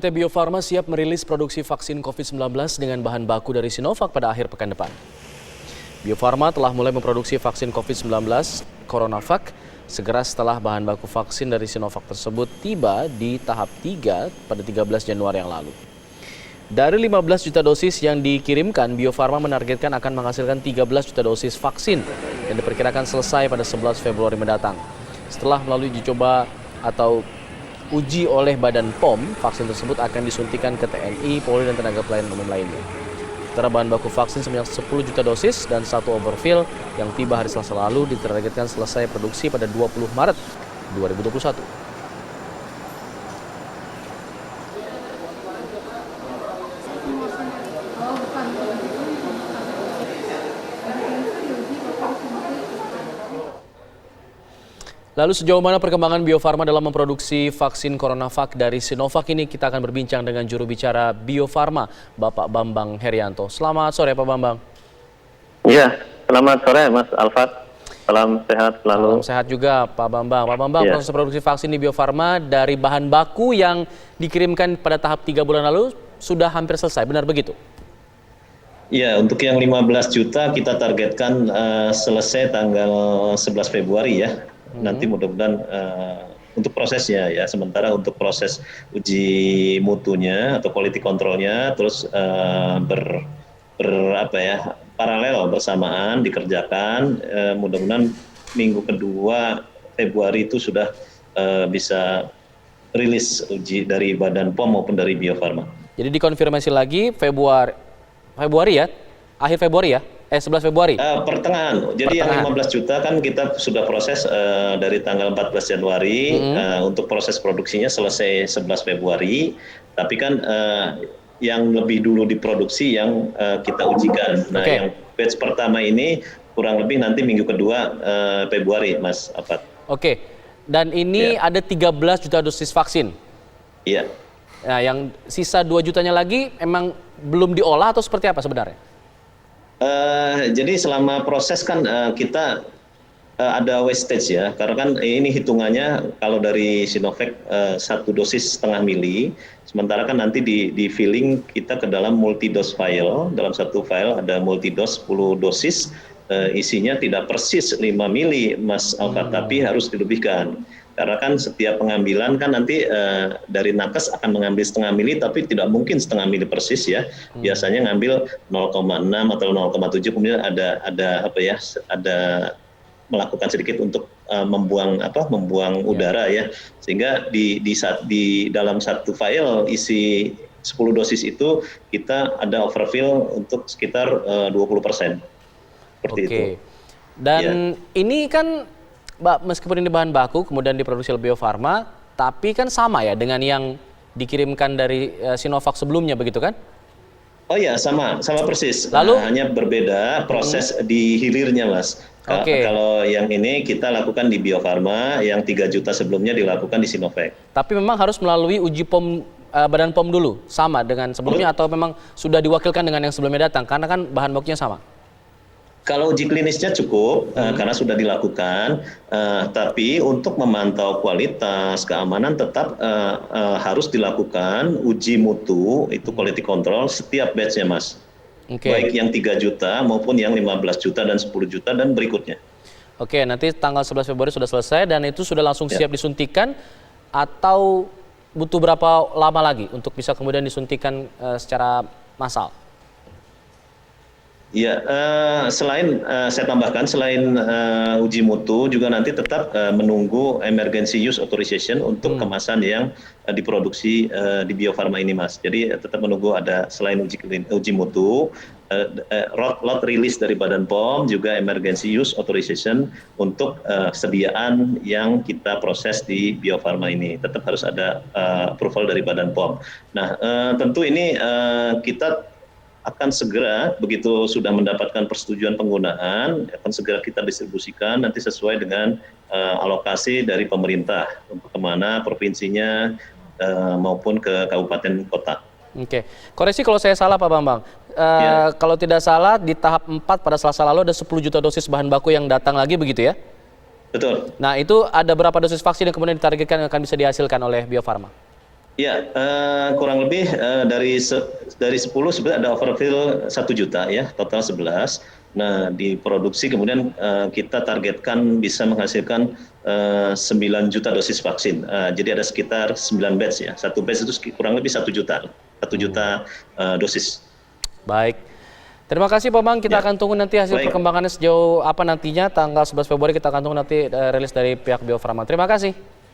PT Bio Farma siap merilis produksi vaksin COVID-19 dengan bahan baku dari Sinovac pada akhir pekan depan. Bio Farma telah mulai memproduksi vaksin COVID-19 CoronaVac segera setelah bahan baku vaksin dari Sinovac tersebut tiba di tahap 3 pada 13 Januari yang lalu. Dari 15 juta dosis yang dikirimkan, Bio Farma menargetkan akan menghasilkan 13 juta dosis vaksin yang diperkirakan selesai pada 11 Februari mendatang. Setelah melalui uji coba atau uji oleh Badan POM, vaksin tersebut akan disuntikan ke TNI, Polri, dan tenaga pelayanan umum lainnya. Sementara bahan baku vaksin sebanyak 10 juta dosis dan 1 overfill yang tiba hari Selasa lalu ditargetkan selesai produksi pada 20 Maret 2021. Lalu sejauh mana perkembangan Bio Farma dalam memproduksi vaksin CoronaVac dari Sinovac ini, kita akan berbincang dengan juru bicara Bio Farma, Bapak Bambang Herianto. Selamat sore Pak Bambang. Iya, selamat sore Mas Alfat. Salam sehat selalu. Salam sehat juga Pak Bambang. Pak Bambang, proses produksi vaksin di Bio Farma dari bahan baku yang dikirimkan pada tahap 3 bulan lalu sudah hampir selesai, benar begitu? Iya, untuk yang 15 juta kita targetkan selesai tanggal 11 Februari ya. Nanti mudah-mudahan untuk prosesnya ya, sementara untuk proses uji mutunya atau quality controlnya terus paralel bersamaan dikerjakan. Mudah-mudahan minggu kedua Februari itu sudah bisa rilis uji dari Badan POM maupun dari Bio Farma. Jadi dikonfirmasi lagi Februari ya, akhir Februari ya? 11 Februari? Pertengahan. Jadi yang 15 juta kan kita sudah proses dari tanggal 14 Januari. Untuk proses produksinya selesai 11 Februari. Tapi kan yang lebih dulu diproduksi yang kita ujikan. Nah, yang batch pertama ini kurang lebih nanti minggu kedua Februari, Mas Afat. Oke. Dan ini ada 13 juta dosis vaksin? Iya. Nah, yang sisa 2 jutanya lagi emang belum diolah atau seperti apa sebenarnya? Jadi selama proses kan kita ada wastage ya, karena kan ini hitungannya kalau dari Sinovac 1 dosis setengah mili, sementara kan nanti di filling kita ke dalam multi-dose vial, dalam satu vial ada multi-dose 10 dosis, isinya tidak persis 5 mili Mas Alfa, tapi harus dilebihkan. Karena kan setiap pengambilan kan nanti dari nakes akan mengambil setengah mili, tapi tidak mungkin setengah mili persis ya. Biasanya ngambil 0,6 atau 0,7, kemudian ada melakukan sedikit untuk membuang udara ya. Sehingga di dalam satu file isi 10 dosis itu kita ada overfill untuk sekitar 20%. Seperti itu. Dan ini kan meskipun ini bahan baku kemudian diproduksi oleh Bio Farma, tapi kan sama ya dengan yang dikirimkan dari Sinovac sebelumnya, begitu kan? Oh ya, sama persis. Lalu hanya berbeda proses di hilirnya, Mas. Kalau yang ini kita lakukan di Bio Farma, yang 3 juta sebelumnya dilakukan di Sinovac. Tapi memang harus melalui uji POM, Badan POM dulu, sama dengan sebelumnya, atau memang sudah diwakilkan dengan yang sebelumnya datang, karena kan bahan bakunya sama? Kalau uji klinisnya cukup karena sudah dilakukan, tapi untuk memantau kualitas keamanan tetap harus dilakukan uji mutu, itu quality control setiap batch-nya, Mas. Baik yang 3 juta maupun yang 15 juta dan 10 juta dan berikutnya. Oke, nanti tanggal 11 Februari sudah selesai dan itu sudah langsung siap disuntikan, atau butuh berapa lama lagi untuk bisa kemudian disuntikan secara massal? Ya, saya tambahkan selain uji mutu juga nanti tetap menunggu emergency use authorization untuk kemasan yang diproduksi di Bio Farma ini, Mas. Jadi tetap menunggu ada selain uji mutu, lot rilis dari Badan POM, juga emergency use authorization untuk sediaan yang kita proses di Bio Farma ini. Tetap harus ada approval dari Badan POM. Nah, tentu ini kita akan segera, begitu sudah mendapatkan persetujuan penggunaan, akan segera kita distribusikan nanti sesuai dengan alokasi dari pemerintah untuk kemana provinsinya maupun ke kabupaten kota. Oke, koreksi kalau saya salah Pak Bambang. Kalau tidak salah di tahap 4 pada Selasa lalu ada 10 juta dosis bahan baku yang datang lagi, begitu ya? Betul. Nah, itu ada berapa dosis vaksin yang kemudian ditargetkan akan bisa dihasilkan oleh Bio Farma? Ya, kurang lebih dari 10 sebenarnya ada overfill 1 juta ya, total 11. Nah, diproduksi kemudian kita targetkan bisa menghasilkan 9 juta dosis vaksin. Jadi ada sekitar 9 batch ya. Satu batch itu kurang lebih 1 juta, 1 juta dosis. Baik. Terima kasih Pak Bang, kita Ya, akan tunggu nanti hasil baik. perkembangannya sejauh apa nantinya. Tanggal 11 Februari kita akan tunggu nanti rilis dari pihak Bio Farma. Terima kasih.